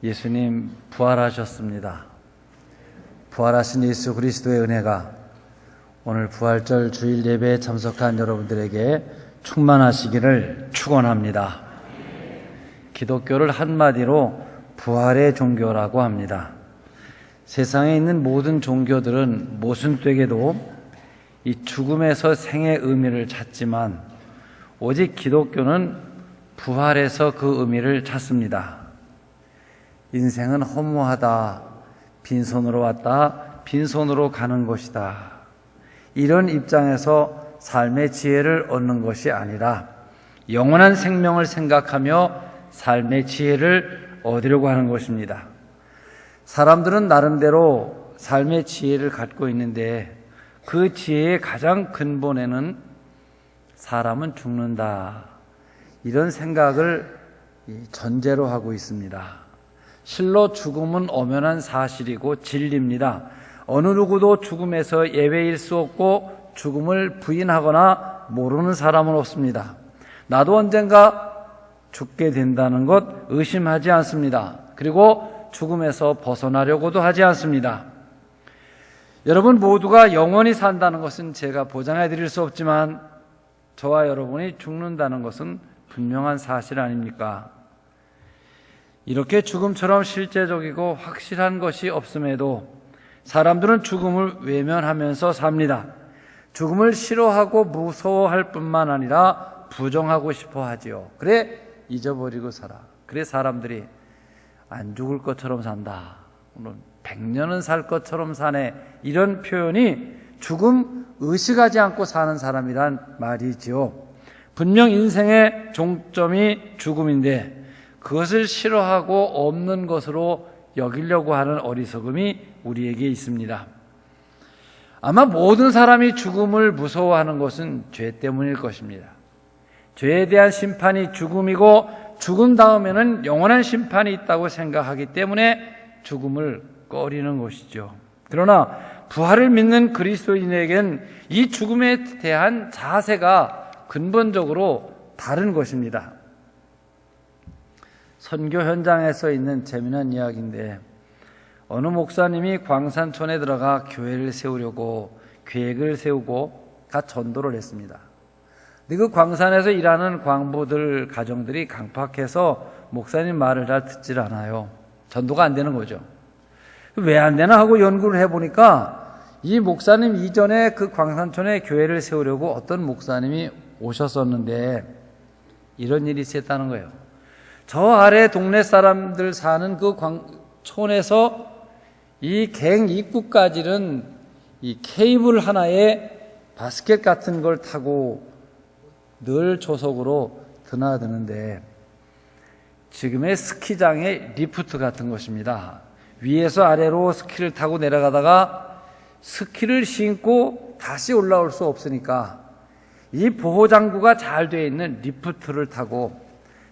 예수님 부활하셨습니다. 부활하신 예수 그리스도의 은혜가 오늘 부활절 주일 예배에 참석한 여러분들에게 충만하시기를 축원합니다. 기독교를 한마디로 부활의 종교라고 합니다. 세상에 있는 모든 종교들은 모순되게도 이 죽음에서 생의 의미를 찾지만 오직 기독교는 부활에서 그 의미를 찾습니다. 인생은 허무하다. 빈손으로 왔다. 빈손으로 가는 것이다. 이런 입장에서 삶의 지혜를 얻는 것이 아니라 영원한 생명을 생각하며 삶의 지혜를 얻으려고 하는 것입니다. 사람들은 나름대로 삶의 지혜를 갖고 있는데 그 지혜의 가장 근본에는 사람은 죽는다. 이런 생각을 전제로 하고 있습니다. 실로 죽음은 엄연한 사실이고 진리입니다. 어느 누구도 죽음에서 예외일 수 없고 죽음을 부인하거나 모르는 사람은 없습니다. 나도 언젠가 죽게 된다는 것 의심하지 않습니다. 그리고 죽음에서 벗어나려고도 하지 않습니다. 여러분 모두가 영원히 산다는 것은 제가 보장해 드릴 수 없지만 저와 여러분이 죽는다는 것은 분명한 사실 아닙니까? 이렇게 죽음처럼 실제적이고 확실한 것이 없음에도 사람들은 죽음을 외면하면서 삽니다. 죽음을 싫어하고 무서워할 뿐만 아니라 부정하고 싶어 하지요. 그래 잊어버리고 살아. 그래 사람들이 안 죽을 것처럼 산다. 오늘 100년은 살 것처럼 사네. 이런 표현이 죽음 의식하지 않고 사는 사람이란 말이지요. 분명 인생의 종점이 죽음인데 그것을 싫어하고 없는 것으로 여기려고 하는 어리석음이 우리에게 있습니다. 아마 모든 사람이 죽음을 무서워하는 것은 죄 때문일 것입니다. 죄에 대한 심판이 죽음이고 죽은 다음에는 영원한 심판이 있다고 생각하기 때문에 죽음을 꺼리는 것이죠. 그러나 부활을 믿는 그리스도인에겐 이 죽음에 대한 자세가 근본적으로 다른 것입니다. 선교 현장에서 있는 재미난 이야기인데 어느 목사님이 광산촌에 들어가 교회를 세우려고 계획을 세우고 가 전도를 했습니다. 근데 그 광산에서 일하는 광부들 가정들이 강팍해서 목사님 말을 잘 듣질 않아요. 전도가 안 되는 거죠. 왜 안 되나 하고 연구를 해보니까 이 목사님 이전에 그 광산촌에 교회를 세우려고 어떤 목사님이 오셨었는데 이런 일이 있었다는 거예요. 저 아래 동네 사람들 사는 그 촌에서 이 갱 입구까지는 이 케이블 하나에 바스켓 같은 걸 타고 늘 조석으로 드나드는데 지금의 스키장의 리프트 같은 것입니다. 위에서 아래로 스키를 타고 내려가다가 스키를 신고 다시 올라올 수 없으니까 이 보호장구가 잘 되어 있는 리프트를 타고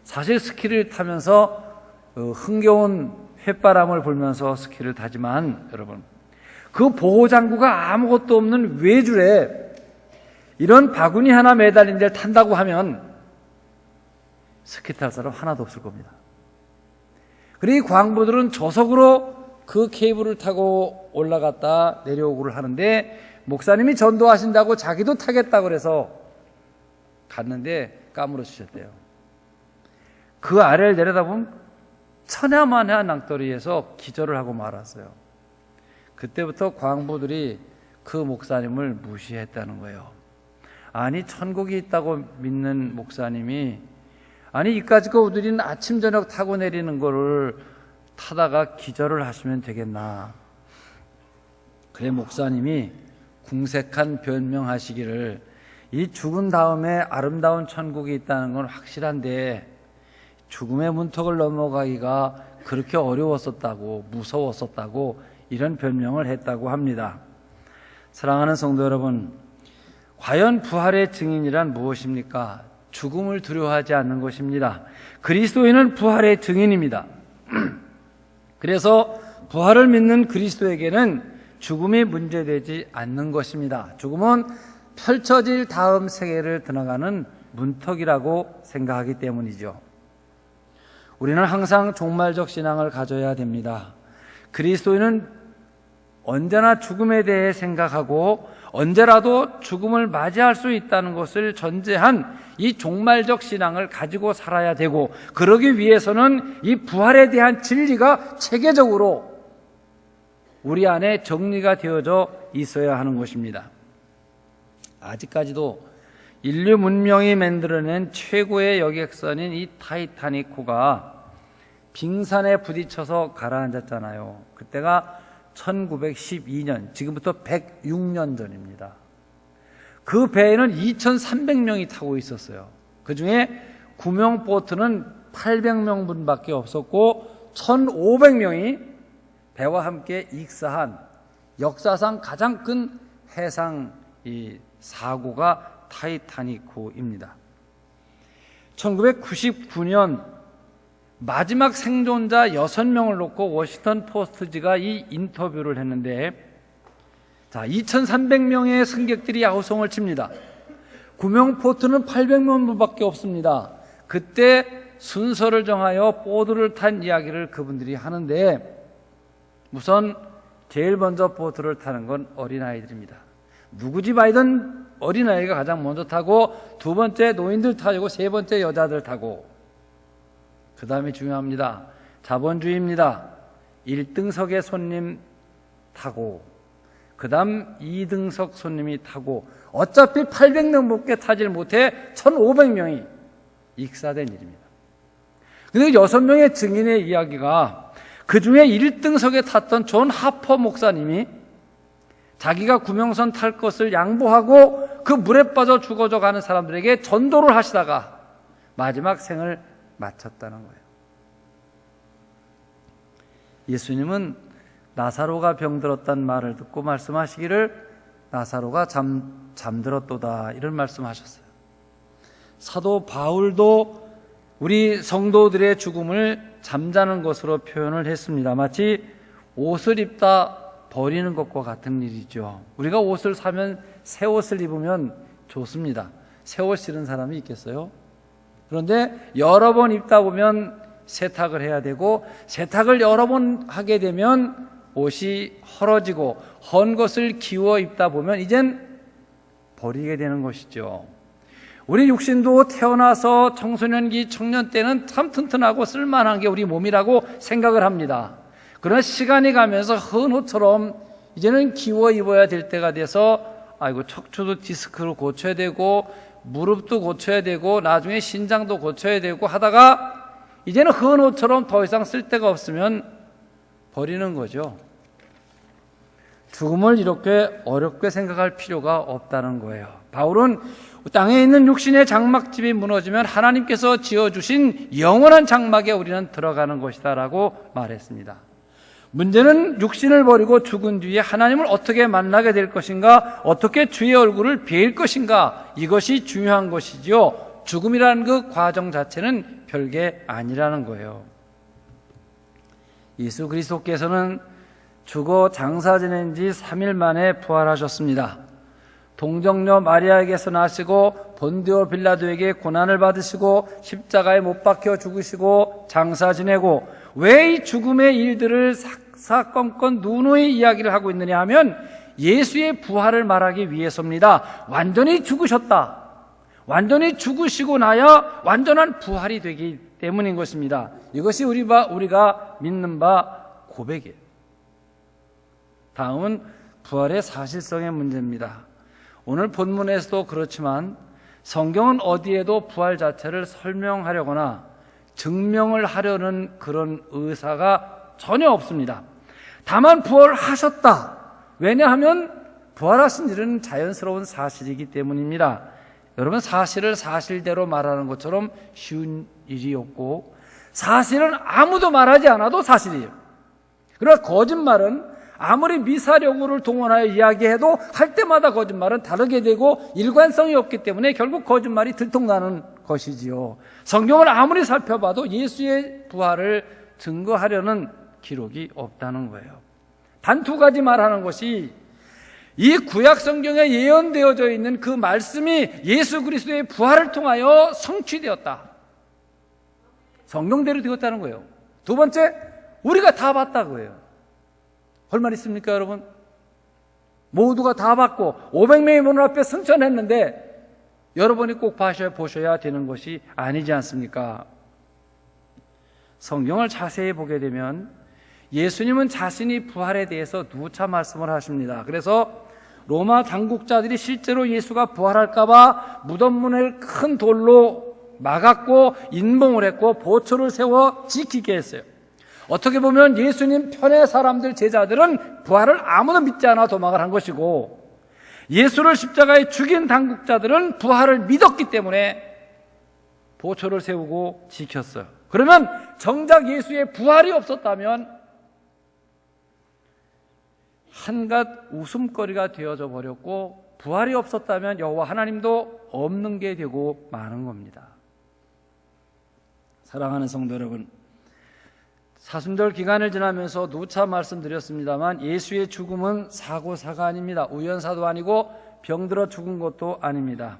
사실 스키를 타면서 흥겨운 휘바람을 불면서 스키를 타지만 여러분 그 보호장구가 아무것도 없는 외줄에 이런 바구니 하나 매달린 데를 탄다고 하면 스키 탈 사람 하나도 없을 겁니다. 그리고 이 광부들은 조석으로 그 케이블을 타고 올라갔다 내려오고를 하는데 목사님이 전도하신다고 자기도 타겠다고 그래서 갔는데 까무러치셨대요. 그 아래를 내려다보면 천야만야 낭떠러리에서 기절을 하고 말았어요. 그때부터 광부들이 그 목사님을 무시했다는 거예요. 아니 천국이 있다고 믿는 목사님이 아니 이까짓 거 우리는 아침 저녁 타고 내리는 거를 타다가 기절을 하시면 되겠나. 그래 목사님이 궁색한 변명하시기를 이 죽은 다음에 아름다운 천국이 있다는 건 확실한데 죽음의 문턱을 넘어가기가 그렇게 어려웠었다고 무서웠었다고 이런 변명을 했다고 합니다. 사랑하는 성도 여러분, 과연 부활의 증인이란 무엇입니까? 죽음을 두려워하지 않는 것입니다. 그리스도인은 부활의 증인입니다. 그래서 부활을 믿는 그리스도에게는 죽음이 문제되지 않는 것입니다. 죽음은 펼쳐질 다음 세계를 들어가는 문턱이라고 생각하기 때문이죠. 우리는 항상 종말적 신앙을 가져야 됩니다. 그리스도인은 언제나 죽음에 대해 생각하고 언제라도 죽음을 맞이할 수 있다는 것을 전제한 이 종말적 신앙을 가지고 살아야 되고, 그러기 위해서는 이 부활에 대한 진리가 체계적으로 우리 안에 정리가 되어져 있어야 하는 것입니다. 아직까지도 인류 문명이 만들어낸 최고의 여객선인 이 타이타닉호가 빙산에 부딪혀서 가라앉았잖아요. 그때가 1912년, 지금부터 106년 전입니다. 그 배에는 2,300명이 타고 있었어요. 그 중에 구명보트는 800명분밖에 없었고 1,500명이 배와 함께 익사한 역사상 가장 큰 해상 사고가 타이타닉호입니다. 1999년 마지막 생존자 6명을 놓고 워싱턴 포스트지가 이 인터뷰를 했는데, 2,300명의 승객들이 아우성을 칩니다. 구명보트는 800명밖에 없습니다. 그때 순서를 정하여 보트를 탄 이야기를 그분들이 하는데, 우선 제일 먼저 보트를 타는 건 어린아이들입니다. 누구 집 아이든 어린아이가 가장 먼저 타고, 두 번째 노인들 타고, 세 번째 여자들 타고, 그 다음에 중요합니다. 자본주의입니다. 1등석에 손님 타고, 그 다음 2등석 손님이 타고, 어차피 800명밖에 타질 못해 1,500명이 익사된 일입니다. 근데 6명의 증인의 이야기가, 그 중에 1등석에 탔던 존 하퍼 목사님이 자기가 구명선 탈 것을 양보하고 그 물에 빠져 죽어져 가는 사람들에게 전도를 하시다가 마지막 생을 마쳤다는 거예요. 예수님은 나사로가 병들었다는 말을 듣고 말씀하시기를 나사로가 잠들었도다, 이런 말씀하셨어요. 사도 바울도 우리 성도들의 죽음을 잠자는 것으로 표현을 했습니다. 마치 옷을 입다 버리는 것과 같은 일이죠. 우리가 옷을 사면 새 옷을 입으면 좋습니다. 새 옷 싫은 사람이 있겠어요? 그런데 여러 번 입다 보면 세탁을 해야 되고, 세탁을 여러 번 하게 되면 옷이 헐어지고, 헌 것을 기워 입다 보면 이젠 버리게 되는 것이죠. 우리 육신도 태어나서 청소년기, 청년 때는 참 튼튼하고 쓸만한 게 우리 몸이라고 생각을 합니다. 그러나 시간이 가면서 헌 옷처럼 이제는 기워 입어야 될 때가 돼서, 아이고, 척추도 디스크를 고쳐야 되고, 무릎도 고쳐야 되고, 나중에 신장도 고쳐야 되고 하다가 이제는 헌 옷처럼 더 이상 쓸 데가 없으면 버리는 거죠. 죽음을 이렇게 어렵게 생각할 필요가 없다는 거예요. 바울은 땅에 있는 육신의 장막집이 무너지면 하나님께서 지어주신 영원한 장막에 우리는 들어가는 것이다 라고 말했습니다. 문제는 육신을 버리고 죽은 뒤에 하나님을 어떻게 만나게 될 것인가, 어떻게 주의 얼굴을 뵐 것인가, 이것이 중요한 것이지요. 죽음이라는 그 과정 자체는 별게 아니라는 거예요. 예수 그리스도께서는 죽어 장사 지낸 지 3일 만에 부활하셨습니다. 동정녀 마리아에게서 나시고 본디오 빌라도에게 고난을 받으시고 십자가에 못 박혀 죽으시고 장사 지내고, 왜 이 죽음의 일들을 사건건 누누이 이야기를 하고 있느냐 하면 예수의 부활을 말하기 위해서입니다. 완전히 죽으셨다, 완전히 죽으시고 나야 완전한 부활이 되기 때문인 것입니다. 이것이 우리가 믿는 바 고백이에요. 다음은 부활의 사실성의 문제입니다. 오늘 본문에서도 그렇지만 성경은 어디에도 부활 자체를 설명하려거나 증명을 하려는 그런 의사가 전혀 없습니다. 다만 부활하셨다. 왜냐하면 부활하신 일은 자연스러운 사실이기 때문입니다. 여러분, 사실을 사실대로 말하는 것처럼 쉬운 일이 없고, 사실은 아무도 말하지 않아도 사실이에요. 그러나 거짓말은 아무리 미사력을 동원하여 이야기해도 할 때마다 거짓말은 다르게 되고 일관성이 없기 때문에 결국 거짓말이 들통나는 것이지요. 성경을 아무리 살펴봐도 예수의 부활을 증거하려는 기록이 없다는 거예요. 단 두 가지 말하는 것이, 이 구약 성경에 예언되어져 있는 그 말씀이 예수 그리스도의 부활을 통하여 성취되었다. 성경대로 되었다는 거예요. 두 번째, 우리가 다 봤다고 해요. 할 말 있습니까, 여러분? 모두가 다 봤고 500명의 문을 앞에 승천했는데 여러분이 꼭 보셔야 되는 것이 아니지 않습니까? 성경을 자세히 보게 되면 예수님은 자신이 부활에 대해서 누차 말씀을 하십니다. 그래서 로마 당국자들이 실제로 예수가 부활할까봐 무덤 문을 큰 돌로 막았고 인봉을 했고 보초를 세워 지키게 했어요. 어떻게 보면 예수님 편의 사람들, 제자들은 부활을 아무도 믿지 않아 도망을 한 것이고, 예수를 십자가에 죽인 당국자들은 부활을 믿었기 때문에 보초를 세우고 지켰어요. 그러면 정작 예수의 부활이 없었다면 한갓 웃음거리가 되어져 버렸고, 부활이 없었다면 여호와 하나님도 없는 게 되고 마는 겁니다. 사랑하는 성도 여러분, 사순절 기간을 지나면서 누차 말씀드렸습니다만 예수의 죽음은 사고사가 아닙니다. 우연사도 아니고 병들어 죽은 것도 아닙니다.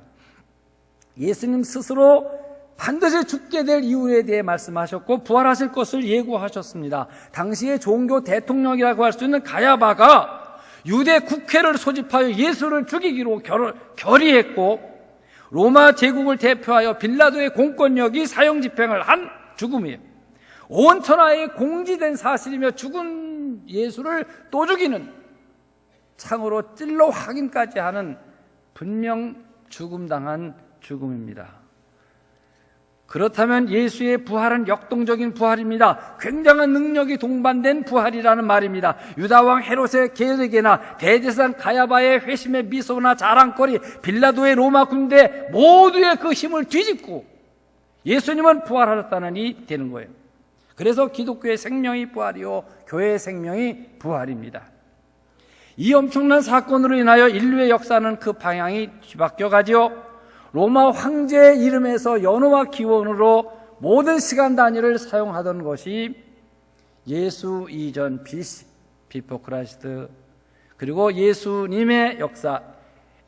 예수님 스스로 반드시 죽게 될 이유에 대해 말씀하셨고 부활하실 것을 예고하셨습니다. 당시의 종교 대통령이라고 할 수 있는 가야바가 유대 국회를 소집하여 예수를 죽이기로 결의했고, 로마 제국을 대표하여 빌라도의 공권력이 사형 집행을 한 죽음이에요. 온 천하에 공지된 사실이며 죽은 예수를 또 죽이는, 창으로 찔러 확인까지 하는 분명 죽음당한 죽음입니다. 그렇다면 예수의 부활은 역동적인 부활입니다. 굉장한 능력이 동반된 부활이라는 말입니다. 유다왕 헤롯의 계획이나 대제사장 가야바의 회심의 미소나 자랑거리, 빌라도의 로마 군대 모두의 그 힘을 뒤집고 예수님은 부활하셨다는 이 되는 거예요. 그래서 기독교의 생명이 부활이요 교회의 생명이 부활입니다. 이 엄청난 사건으로 인하여 인류의 역사는 그 방향이 뒤바뀌어 가지요. 로마 황제의 이름에서 연호와 기원으로 모든 시간 단위를 사용하던 것이 예수 이전 BC, Before Christ, 그리고 예수님의 역사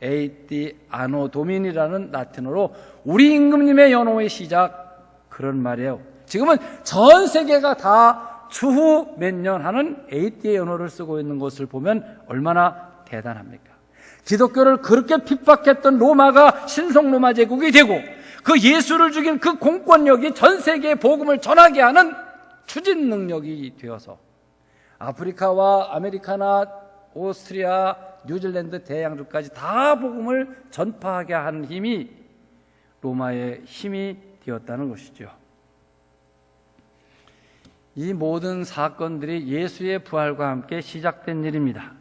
AD 아노 도민이라는 라틴어로 우리 임금님의 연호의 시작, 그런 말이에요. 지금은 전 세계가 다 추후 몇 년 하는 AD의 연호를 쓰고 있는 것을 보면 얼마나 대단합니까? 기독교를 그렇게 핍박했던 로마가 신성 로마 제국이 되고 그 예수를 죽인 그 공권력이 전 세계에 복음을 전하게 하는 추진 능력이 되어서 아프리카와 아메리카나, 오스트리아, 뉴질랜드, 대양주까지 다 복음을 전파하게 하는 힘이 로마의 힘이 되었다는 것이죠. 이 모든 사건들이 예수의 부활과 함께 시작된 일입니다.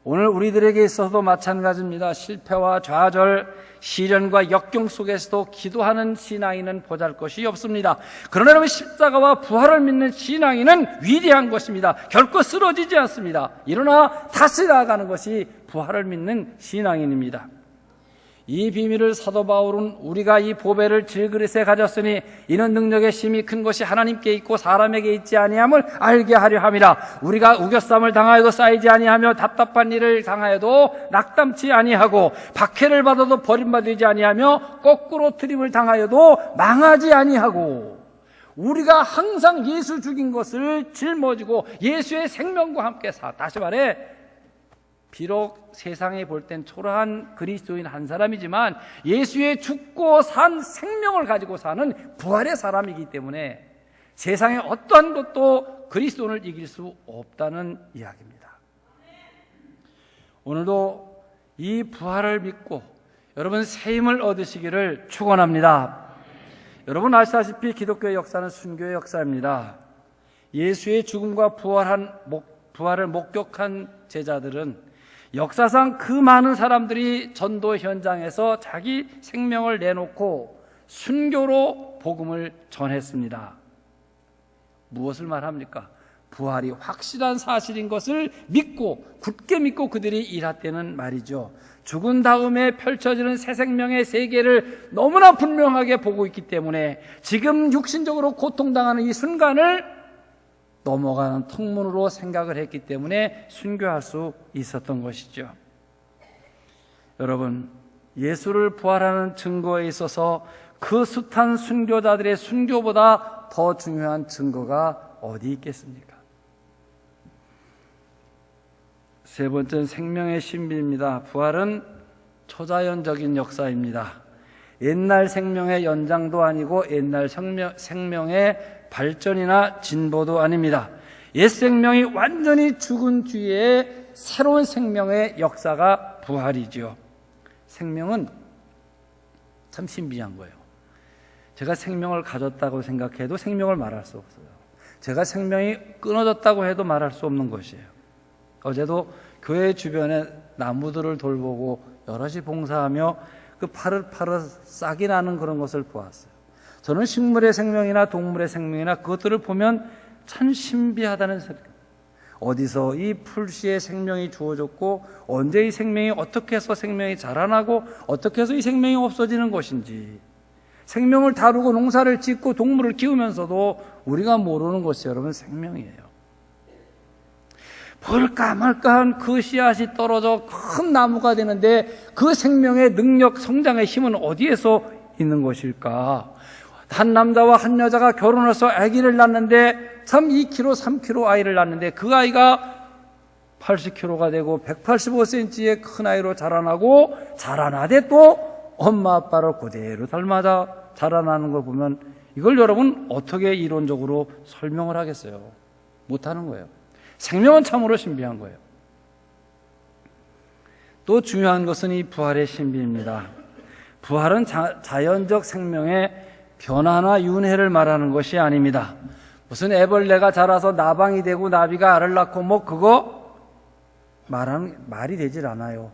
오늘 우리들에게 있어서도 마찬가지입니다. 실패와 좌절, 시련과 역경 속에서도 기도하는 신앙인은 보잘것이 없습니다. 그러나 여러분, 십자가와 부활을 믿는 신앙인은 위대한 것입니다. 결코 쓰러지지 않습니다. 일어나 다시 나아가는 것이 부활을 믿는 신앙인입니다. 이 비밀을 사도 바울은 우리가 이 보배를 질그릇에 가졌으니 이는 능력의 힘이 큰 것이 하나님께 있고 사람에게 있지 아니함을 알게 하려 함이라. 우리가 우겨쌈을 당하여도 쌓이지 아니하며 답답한 일을 당하여도 낙담치 아니하고 박해를 받아도 버림받지 아니하며 거꾸로 트림을 당하여도 망하지 아니하고, 우리가 항상 예수 죽인 것을 짊어지고 예수의 생명과 함께 다시 말해 비록 세상에 볼 땐 초라한 그리스도인 한 사람이지만 예수의 죽고 산 생명을 가지고 사는 부활의 사람이기 때문에 세상에 어떠한 것도 그리스도를 이길 수 없다는 이야기입니다. 오늘도 이 부활을 믿고 여러분 새 힘을 얻으시기를 축원합니다. 여러분 아시다시피 기독교의 역사는 순교의 역사입니다. 예수의 죽음과 부활을 목격한 제자들은 역사상 그 많은 사람들이 전도 현장에서 자기 생명을 내놓고 순교로 복음을 전했습니다. 무엇을 말합니까? 부활이 확실한 사실인 것을 믿고 굳게 믿고 그들이 일했다는 말이죠. 죽은 다음에 펼쳐지는 새 생명의 세계를 너무나 분명하게 보고 있기 때문에 지금 육신적으로 고통당하는 이 순간을 넘어가는 통문으로 생각을 했기 때문에 순교할 수 있었던 것이죠. 여러분, 예수를 부활하는 증거에 있어서 그 숱한 순교자들의 순교보다 더 중요한 증거가 어디 있겠습니까? 세 번째는 생명의 신비입니다. 부활은 초자연적인 역사입니다. 옛날 생명의 연장도 아니고 옛날 생명의 발전이나 진보도 아닙니다. 옛 생명이 완전히 죽은 뒤에 새로운 생명의 역사가 부활이지요. 생명은 참 신비한 거예요. 제가 생명을 가졌다고 생각해도 생명을 말할 수 없어요. 제가 생명이 끊어졌다고 해도 말할 수 없는 것이에요. 어제도 교회 주변에 나무들을 돌보고 여럿이 봉사하며 그 파릇파릇 싹이 나는 그런 것을 보았어요. 저는 식물의 생명이나 동물의 생명이나 그것들을 보면 참 신비하다는 생각. 어디서 이 풀씨의 생명이 주어졌고 언제 이 생명이 어떻게 해서 생명이 자라나고 어떻게 해서 이 생명이 없어지는 것인지, 생명을 다루고 농사를 짓고 동물을 키우면서도 우리가 모르는 것이 여러분 생명이에요. 볼까 말까한 그 씨앗이 떨어져 큰 나무가 되는데 그 생명의 능력, 성장의 힘은 어디에서 있는 것일까? 한 남자와 한 여자가 결혼해서 아기를 낳는데 참 2kg, 3kg 아이를 낳는데 그 아이가 80kg가 되고 185cm의 큰 아이로 자라나고 자라나되 또 엄마 아빠를 그대로 닮아서 자라나는 걸 보면 이걸 여러분 어떻게 이론적으로 설명을 하겠어요? 못하는 거예요. 생명은 참으로 신비한 거예요. 또 중요한 것은 이 부활의 신비입니다. 부활은 자연적 생명의 변화나 윤회를 말하는 것이 아닙니다. 무슨 애벌레가 자라서 나방이 되고 나비가 알을 낳고 뭐 그거 말이 되질 않아요.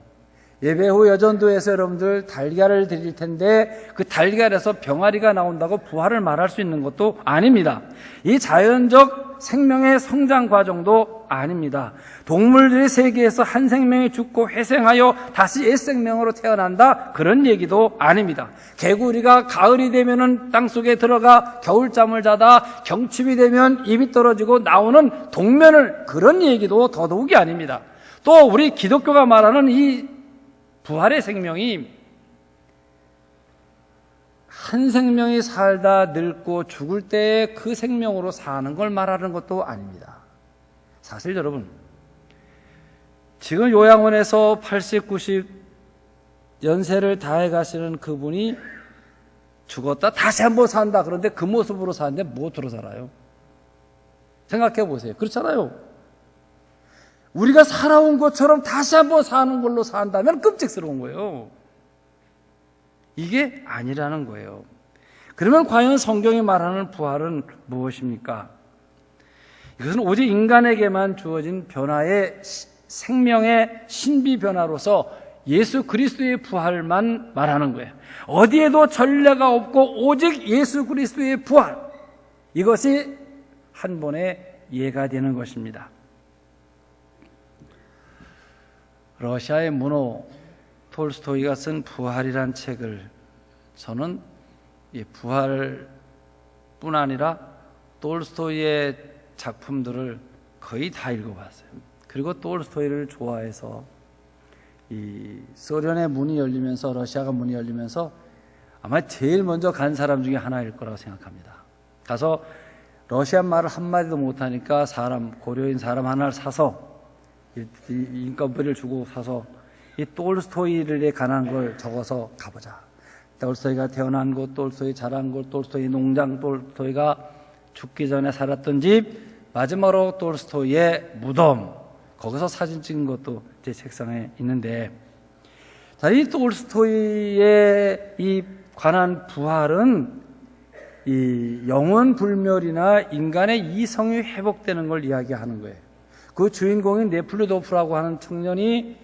예배 후 여전도에서 여러분들 달걀을 드릴 텐데 그 달걀에서 병아리가 나온다고 부활을 말할 수 있는 것도 아닙니다. 이 자연적 생명의 성장 과정도 아닙니다. 동물들의 세계에서 한 생명이 죽고 회생하여 다시 옛 생명으로 태어난다, 그런 얘기도 아닙니다. 개구리가 가을이 되면은 땅속에 들어가 겨울잠을 자다 경칩이 되면 입이 떨어지고 나오는 동면을, 그런 얘기도 더더욱이 아닙니다. 또 우리 기독교가 말하는 이 부활의 생명이 한 생명이 살다 늙고 죽을 때에 그 생명으로 사는 걸 말하는 것도 아닙니다. 사실 여러분, 지금 요양원에서 80, 90 연세를 다해 가시는 그분이 죽었다 다시 한번 산다, 그런데 그 모습으로 사는데 무엇으로 살아요? 생각해 보세요. 그렇잖아요. 우리가 살아온 것처럼 다시 한번 사는 걸로 산다면 끔찍스러운 거예요. 이게 아니라는 거예요. 그러면 과연 성경이 말하는 부활은 무엇입니까? 이것은 오직 인간에게만 주어진 변화의 생명의 신비 변화로서 예수 그리스도의 부활만 말하는 거예요. 어디에도 전례가 없고 오직 예수 그리스도의 부활, 이것이 한 번의 예가 되는 것입니다. 러시아의 문호 톨스토이가 쓴 부활이란 책을 저는 부활뿐 아니라 톨스토이의 작품들을 거의 다 읽어봤어요. 그리고 톨스토이를 좋아해서 이 소련의 문이 열리면서, 러시아가 문이 열리면서 아마 제일 먼저 간 사람 중에 하나일 거라고 생각합니다. 가서 러시아 말을 한마디도 못하니까 고려인 사람 하나를 사서, 인건비를 주고 사서 이 톨스토이에 관한 걸 적어서 가보자. 톨스토이가 태어난 곳, 톨스토이 자란 곳, 톨스토이 농장, 톨스토이가 죽기 전에 살았던 집, 마지막으로 톨스토이의 무덤, 거기서 사진 찍은 것도 제 책상에 있는데, 자, 이 톨스토이의 이 관한 부활은 이 영혼 불멸이나 인간의 이성이 회복되는 걸 이야기하는 거예요. 그 주인공인 네플루도프라고 하는 청년이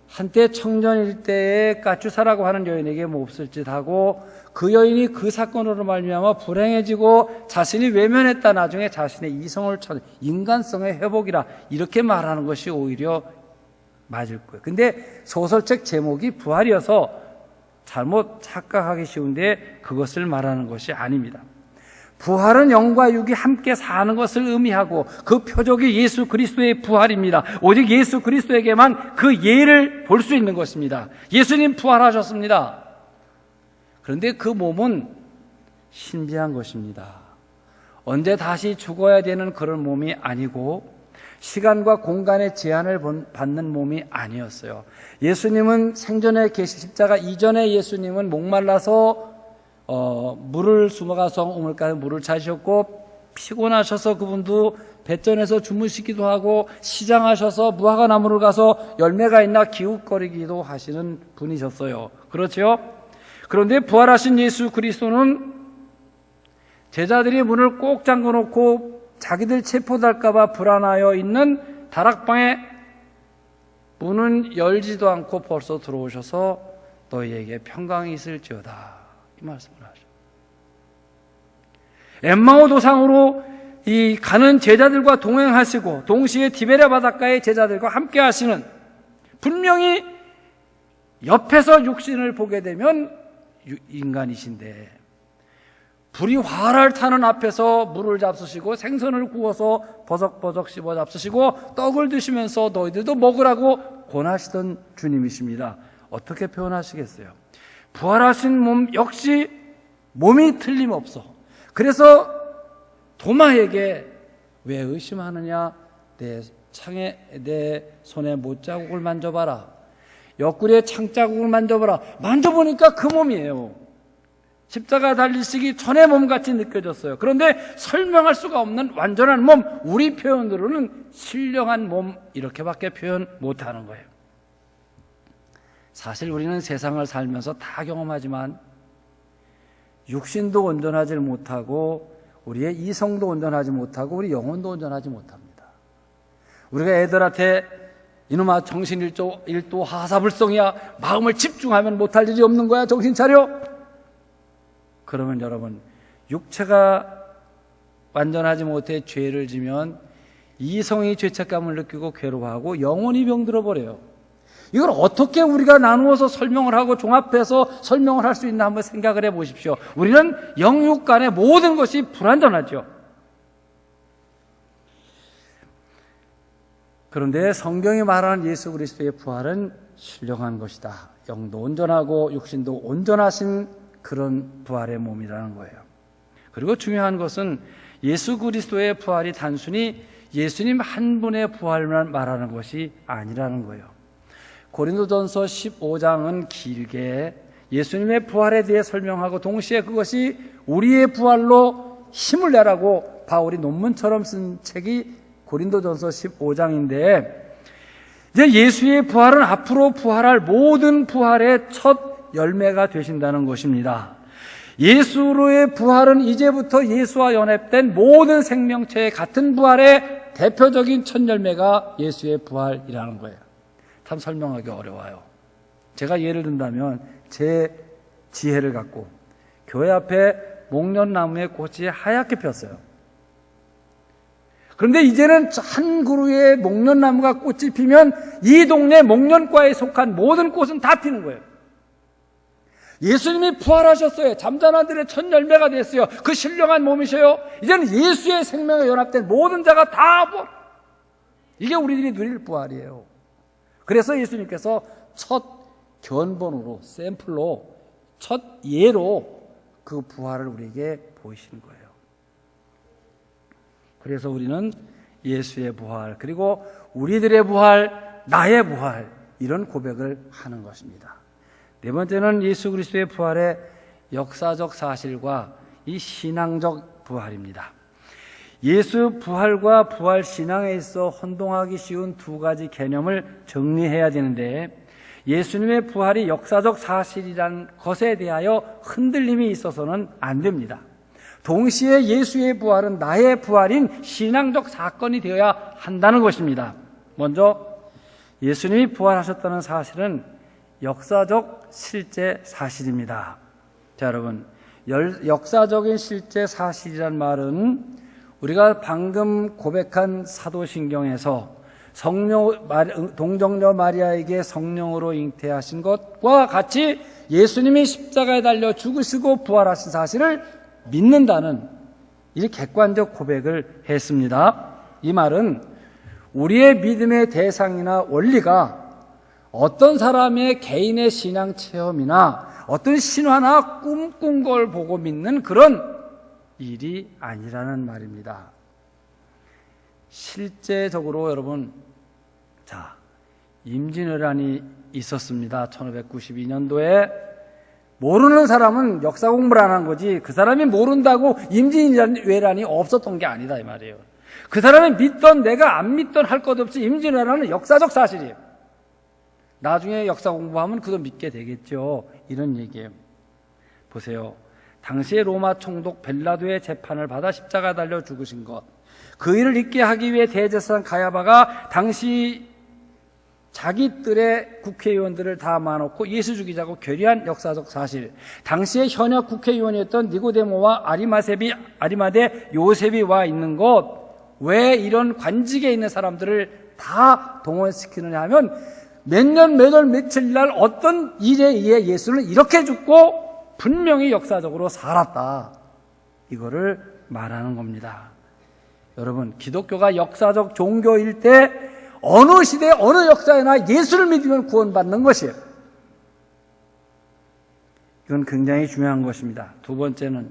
한때 청년일 때에 까추사라고 하는 여인에게 몹쓸 짓하고 그 여인이 그 사건으로 말미암아 불행해지고 자신이 외면했다 나중에 자신의 이성을 찾는 인간성의 회복이라 이렇게 말하는 것이 오히려 맞을 거예요. 근데 소설책 제목이 부활이어서 잘못 착각하기 쉬운데 그것을 말하는 것이 아닙니다. 부활은 영과 육이 함께 사는 것을 의미하고 그 표적이 예수 그리스도의 부활입니다. 오직 예수 그리스도에게만 그 예를 볼 수 있는 것입니다. 예수님 부활하셨습니다. 그런데 그 몸은 신비한 것입니다. 언제 다시 죽어야 되는 그런 몸이 아니고 시간과 공간의 제한을 받는 몸이 아니었어요. 예수님은 생전에 계신 십자가 이전에 예수님은 목말라서 물을 숨어가서 우물가에 물을 찾으셨고, 피곤하셔서 그분도 뱃전에서 주무시기도 하고, 시장하셔서 무화과 나무를 가서 열매가 있나 기웃거리기도 하시는 분이셨어요. 그렇죠? 그런데 부활하신 예수 그리스도는 제자들이 문을 꼭 잠궈놓고 자기들 체포될까봐 불안하여 있는 다락방에 문은 열지도 않고 벌써 들어오셔서 너희에게 평강이 있을지어다, 이 말씀을 하죠. 엠마오 도상으로 이 가는 제자들과 동행하시고 동시에 디베랴 바닷가의 제자들과 함께 하시는, 분명히 옆에서 육신을 보게 되면 인간이신데 불이 활활 타는 앞에서 물을 잡수시고 생선을 구워서 버석버석 씹어 잡수시고 떡을 드시면서 너희들도 먹으라고 권하시던 주님이십니다. 어떻게 표현하시겠어요? 부활하신 몸 역시 몸이 틀림없어. 그래서 도마에게 왜 의심하느냐, 내 손에 못자국을 만져봐라, 옆구리에 창자국을 만져봐라. 만져보니까 그 몸이에요. 십자가 달리시기 전의 몸같이 느껴졌어요. 그런데 설명할 수가 없는 완전한 몸, 우리 표현으로는 신령한 몸, 이렇게밖에 표현 못하는 거예요. 사실 우리는 세상을 살면서 다 경험하지만 육신도 온전하지 못하고 우리의 이성도 온전하지 못하고 우리 영혼도 온전하지 못합니다. 우리가 애들한테 이놈아 정신 일도 하사불성이야, 마음을 집중하면 못할 일이 없는 거야, 정신 차려. 그러면 여러분, 육체가 완전하지 못해 죄를 지면 이성이 죄책감을 느끼고 괴로워하고 영혼이 병들어 버려요. 이걸 어떻게 우리가 나누어서 설명을 하고 종합해서 설명을 할 수 있나 한번 생각을 해 보십시오. 우리는 영육 간의 모든 것이 불완전하죠. 그런데 성경이 말하는 예수 그리스도의 부활은 신령한 것이다. 영도 온전하고 육신도 온전하신 그런 부활의 몸이라는 거예요. 그리고 중요한 것은 예수 그리스도의 부활이 단순히 예수님 한 분의 부활만 말하는 것이 아니라는 거예요. 고린도전서 15장은 길게 예수님의 부활에 대해 설명하고 동시에 그것이 우리의 부활로 힘을 내라고 바울이 논문처럼 쓴 책이 고린도전서 15장인데, 이제 예수의 부활은 앞으로 부활할 모든 부활의 첫 열매가 되신다는 것입니다. 예수로의 부활은 이제부터 예수와 연합된 모든 생명체의 같은 부활의 대표적인 첫 열매가 예수의 부활이라는 거예요. 참 설명하기 어려워요. 제가 예를 든다면 제 지혜를 갖고 교회 앞에 목련나무에 꽃이 하얗게 폈어요. 그런데 이제는 한 그루의 목련나무가 꽃이 피면 이 동네 목련과에 속한 모든 꽃은 다 피는 거예요. 예수님이 부활하셨어요. 잠자는 들의 첫 열매가 됐어요. 그 신령한 몸이셔요. 이제는 예수의 생명에 연합된 모든 자가 다 부활. 이게 우리들이 누릴 부활이에요. 그래서 예수님께서 첫 견본으로, 샘플로, 첫 예로 그 부활을 우리에게 보이시는 거예요. 그래서 우리는 예수의 부활, 그리고 우리들의 부활, 나의 부활, 이런 고백을 하는 것입니다. 네 번째는 예수 그리스도의 부활의 역사적 사실과 이 신앙적 부활입니다. 예수 부활과 부활 신앙에 있어 혼동하기 쉬운 두 가지 개념을 정리해야 되는데, 예수님의 부활이 역사적 사실이라는 것에 대하여 흔들림이 있어서는 안 됩니다. 동시에 예수의 부활은 나의 부활인 신앙적 사건이 되어야 한다는 것입니다. 먼저 예수님이 부활하셨다는 사실은 역사적 실제 사실입니다. 자, 여러분, 역사적인 실제 사실이란 말은 우리가 방금 고백한 사도신경에서 동정녀 마리아에게 성령으로 잉태하신 것과 같이 예수님이 십자가에 달려 죽으시고 부활하신 사실을 믿는다는 이 객관적 고백을 했습니다. 이 말은 우리의 믿음의 대상이나 원리가 어떤 사람의 개인의 신앙 체험이나 어떤 신화나 꿈꾼 걸 보고 믿는 그런 일이 아니라는 말입니다. 실제적으로 여러분, 임진왜란이 있었습니다. 1592년도에. 모르는 사람은 역사 공부를 안 한 거지, 그 사람이 모른다고 임진왜란이 없었던 게 아니다 이 말이에요. 그 사람이 믿던 내가 안 믿던 할 것 없이 임진왜란은 역사적 사실이에요. 나중에 역사 공부하면 그도 믿게 되겠죠. 이런 얘기예요. 보세요. 당시에 로마 총독 벨라도의 재판을 받아 십자가 달려 죽으신 것, 그 일을 잊게 하기 위해 대제사장 가야바가 당시 자기들의 국회의원들을 다 모아놓고 예수 죽이자고 결의한 역사적 사실, 당시에 현역 국회의원이었던 니고데모와 아리마대 요셉이 와 있는 것, 왜 이런 관직에 있는 사람들을 다 동원시키느냐 하면 몇 년, 몇 월, 며칠 날 어떤 일에 의해 예수는 이렇게 죽고 분명히 역사적으로 살았다, 이거를 말하는 겁니다. 여러분, 기독교가 역사적 종교일 때 어느 시대, 어느 역사에나 예수를 믿으면 구원받는 것이에요. 이건 굉장히 중요한 것입니다. 두 번째는,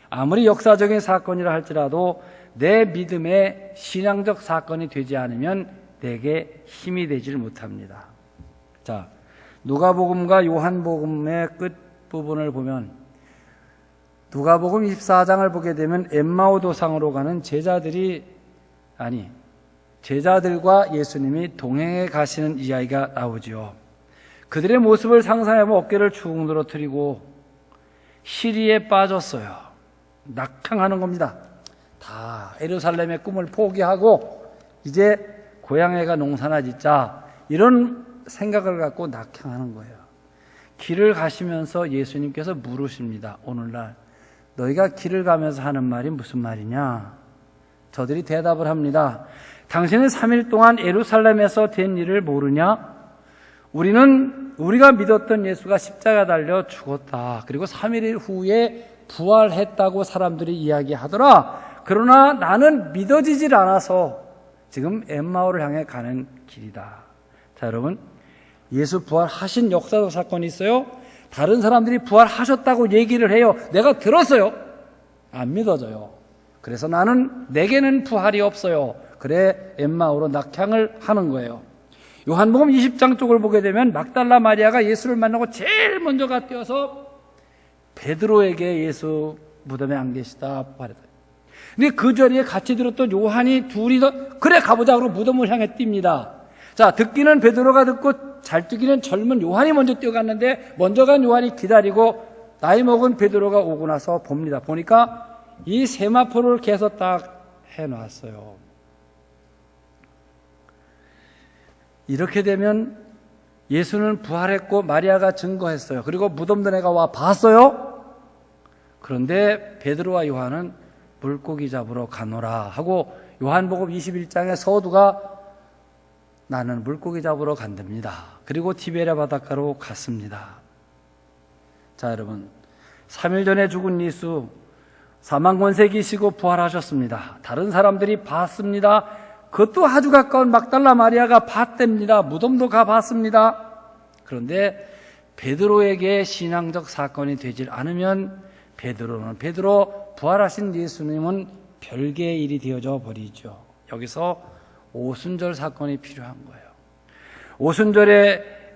아무리 역사적인 사건이라 할지라도 내 믿음의 신앙적 사건이 되지 않으면 내게 힘이 되질 못합니다. 자, 누가복음과 요한복음의 끝부분을 보면, 누가복음 24장을 보게 되면 엠마오 도상으로 가는 제자들과 예수님이 동행해 가시는 이야기가 나오죠. 그들의 모습을 상상해보면 어깨를 축 늘어뜨리고 시리에 빠졌어요. 낙향하는 겁니다. 다 예루살렘의 꿈을 포기하고 이제 고향에가 농사나 짓자, 이런 생각을 갖고 낙향하는 거예요. 길을 가시면서 예수님께서 물으십니다. 오늘날 너희가 길을 가면서 하는 말이 무슨 말이냐? 저들이 대답을 합니다. 당신은 3일 동안 예루살렘에서 된 일을 모르냐? 우리가 믿었던 예수가 십자가 달려 죽었다, 그리고 3일 후에 부활했다고 사람들이 이야기하더라. 그러나 나는 믿어지질 않아서 지금 엠마오를 향해 가는 길이다. 자, 여러분, 예수 부활하신 역사적 사건이 있어요. 다른 사람들이 부활하셨다고 얘기를 해요. 내가 들었어요. 안 믿어져요. 그래서 내게는 부활이 없어요. 그래, 엠마오로 낙향을 하는 거예요. 요한복음 20장 쪽을 보게 되면 막달라 마리아가 예수를 만나고 제일 먼저 뛰어서 베드로에게 예수 무덤에 안 계시다 말했다. 근데 그 자리에 같이 들었던 요한이 둘이 그래 가보자 그러고 무덤을 향해 뜁니다. 자, 듣기는 베드로가 듣고 잘 뛰기는 젊은 요한이 먼저 뛰어갔는데, 먼저 간 요한이 기다리고 나이 먹은 베드로가 오고 나서 봅니다. 보니까 이 세마포를 개서 딱 해놨어요. 이렇게 되면 예수는 부활했고 마리아가 증거했어요. 그리고 무덤도 내가 와 봤어요. 그런데 베드로와 요한은 물고기 잡으러 가노라 하고, 요한복음 21장의 서두가 나는 물고기 잡으러 간답니다. 그리고 티베리아 바닷가로 갔습니다. 자, 여러분, 3일 전에 죽은 예수, 사망 권세 이기시고 부활하셨습니다. 다른 사람들이 봤습니다. 그것도 아주 가까운 막달라 마리아가 봤답니다. 무덤도 가봤습니다. 그런데 베드로에게 신앙적 사건이 되질 않으면 베드로, 부활하신 예수님은 별개의 일이 되어져 버리죠. 여기서 오순절 사건이 필요한 거예요.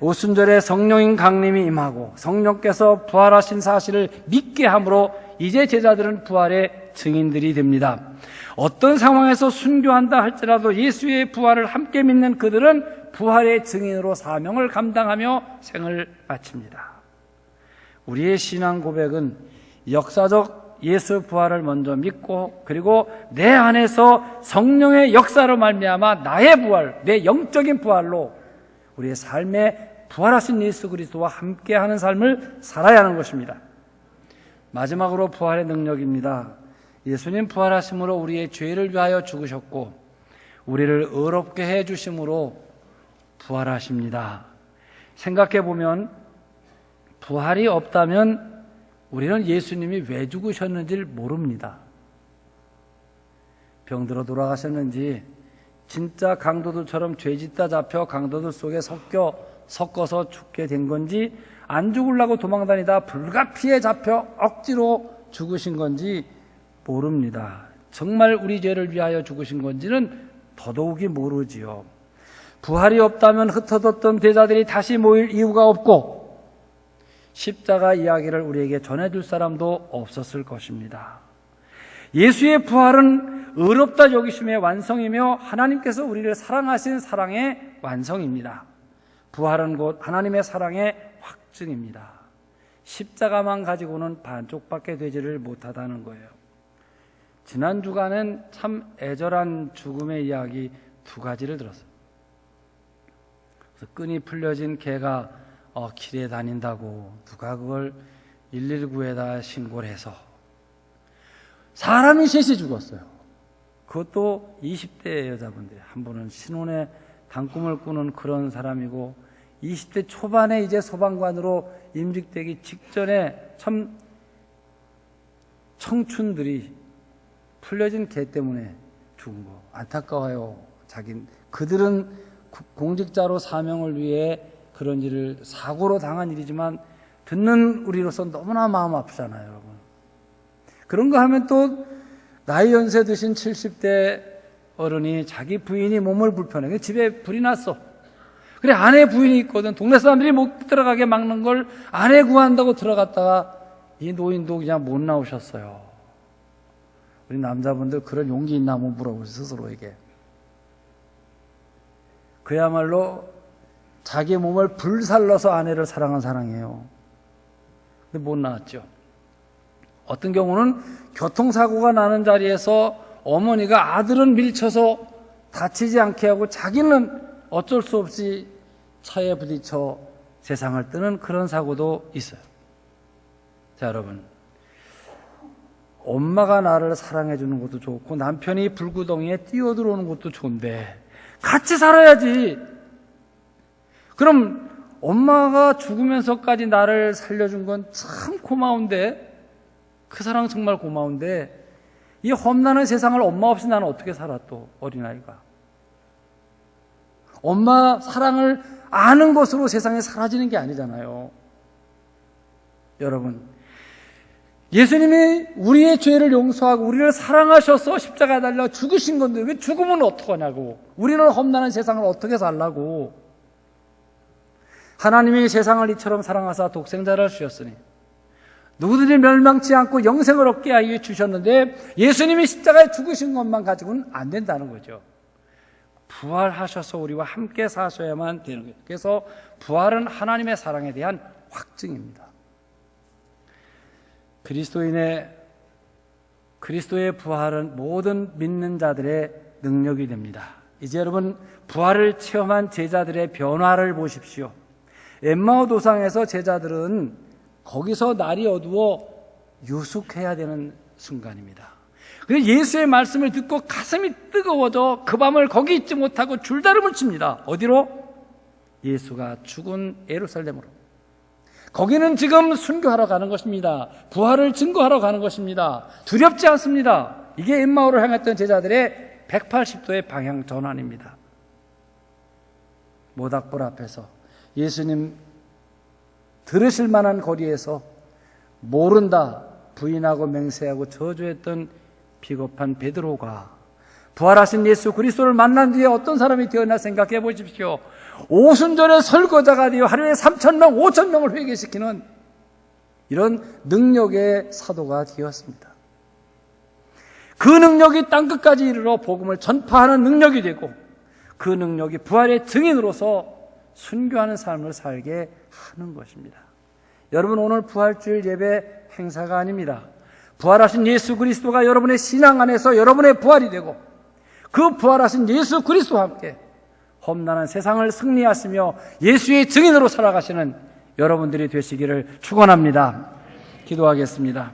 오순절에 성령인 강림이 임하고 성령께서 부활하신 사실을 믿게 함으로 이제 제자들은 부활의 증인들이 됩니다. 어떤 상황에서 순교한다 할지라도 예수의 부활을 함께 믿는 그들은 부활의 증인으로 사명을 감당하며 생을 마칩니다. 우리의 신앙 고백은 역사적 예수 부활을 먼저 믿고, 그리고 내 안에서 성령의 역사로 말미암아 나의 부활, 내 영적인 부활로 우리의 삶에 부활하신 예수 그리스도와 함께하는 삶을 살아야 하는 것입니다. 마지막으로 부활의 능력입니다. 예수님 부활하심으로 우리의 죄를 위하여 죽으셨고 우리를 의롭게 해주심으로 부활하십니다. 생각해보면 부활이 없다면 우리는 예수님이 왜 죽으셨는지를 모릅니다. 병들어 돌아가셨는지, 진짜 강도들처럼 죄짓다 잡혀 강도들 속에 섞여 섞어서 죽게 된 건지 안 죽으려고 도망다니다 불가피에 잡혀 억지로 죽으신 건지 모릅니다. 정말 우리 죄를 위하여 죽으신 건지는 더더욱이 모르지요. 부활이 없다면 흩어졌던 제자들이 다시 모일 이유가 없고 십자가 이야기를 우리에게 전해줄 사람도 없었을 것입니다. 예수의 부활은 의롭다 여기심의 완성이며 하나님께서 우리를 사랑하신 사랑의 완성입니다. 부활은 곧 하나님의 사랑의 확증입니다. 십자가만 가지고는 반쪽밖에 되지를 못하다는 거예요. 지난 주간은 참 애절한 죽음의 이야기 두 가지를 들었어요. 그래서 끈이 풀려진 개가 길에 다닌다고 누가 그걸 119에다 신고를 해서 사람이 셋이 죽었어요. 그것도 20대 여자분들, 한 분은 신혼에 단꿈을 꾸는 그런 사람이고 20대 초반에 이제 소방관으로 임직되기 직전에 참 청춘들이 풀려진 개 때문에 죽은 거 안타까워요. 그들은 공직자로 사명을 위해 그런 일을 사고로 당한 일이지만 듣는 우리로서 너무나 마음 아프잖아요, 여러분. 그런 거 하면 또 나이 연세 드신 70대 어른이 자기 부인이 몸을 불편해. 집에 불이 났어. 그래, 아내 부인이 있거든. 동네 사람들이 못 들어가게 막는 걸 아내 구한다고 들어갔다가 이 노인도 그냥 못 나오셨어요. 우리 남자분들 그런 용기 있나 한번 물어보세요, 스스로에게. 그야말로 자기 몸을 불살라서 아내를 사랑한 사랑이에요. 근데 못 나왔죠. 어떤 경우는 교통사고가 나는 자리에서 어머니가 아들은 밀쳐서 다치지 않게 하고 자기는 어쩔 수 없이 차에 부딪혀 세상을 뜨는 그런 사고도 있어요. 자, 여러분, 엄마가 나를 사랑해 주는 것도 좋고 남편이 불구덩이에 뛰어들어오는 것도 좋은데 같이 살아야지. 그럼 엄마가 죽으면서까지 나를 살려준 건 참 고마운데, 그 사랑 정말 고마운데 이 험난한 세상을 엄마 없이 나는 어떻게 살아, 또 어린아이가. 엄마 사랑을 아는 것으로 세상에 사라지는 게 아니잖아요. 여러분, 예수님이 우리의 죄를 용서하고 우리를 사랑하셔서 십자가에 달려 죽으신 건데 왜 죽으면 어떡하냐고. 우리는 험난한 세상을 어떻게 살라고. 하나님이 세상을 이처럼 사랑하사 독생자를 주셨으니 누구든지 멸망치 않고 영생을 얻게 하여 주셨는데 예수님이 십자가에 죽으신 것만 가지고는 안 된다는 거죠. 부활하셔서 우리와 함께 사셔야만 되는 거예요. 그래서 부활은 하나님의 사랑에 대한 확증입니다. 그리스도의 부활은 모든 믿는 자들의 능력이 됩니다. 이제 여러분, 부활을 체험한 제자들의 변화를 보십시오. 엠마오 도상에서 제자들은 거기서 날이 어두워 유숙해야 되는 순간입니다. 그래서 예수의 말씀을 듣고 가슴이 뜨거워져 그 밤을 거기 있지 못하고 줄다름을 칩니다. 어디로? 예수가 죽은 예루살렘으로. 거기는 지금 순교하러 가는 것입니다. 부활을 증거하러 가는 것입니다. 두렵지 않습니다. 이게 엠마오를 향했던 제자들의 180도의 방향 전환입니다. 모닥불 앞에서 예수님 들으실 만한 거리에서 모른다 부인하고 맹세하고 저주했던 비겁한 베드로가 부활하신 예수 그리스도를 만난 뒤에 어떤 사람이 되었나 생각해 보십시오. 오순절에 설거자가 되어 하루에 3,000명, 5,000명을 회개시키는 이런 능력의 사도가 되었습니다. 그 능력이 땅끝까지 이르러 복음을 전파하는 능력이 되고 그 능력이 부활의 증인으로서 순교하는 삶을 살게 하는 것입니다. 여러분, 오늘 부활주일 예배 행사가 아닙니다. 부활하신 예수 그리스도가 여러분의 신앙 안에서 여러분의 부활이 되고 그 부활하신 예수 그리스도와 함께 험난한 세상을 승리하시며 예수의 증인으로 살아가시는 여러분들이 되시기를 축원합니다. 기도하겠습니다.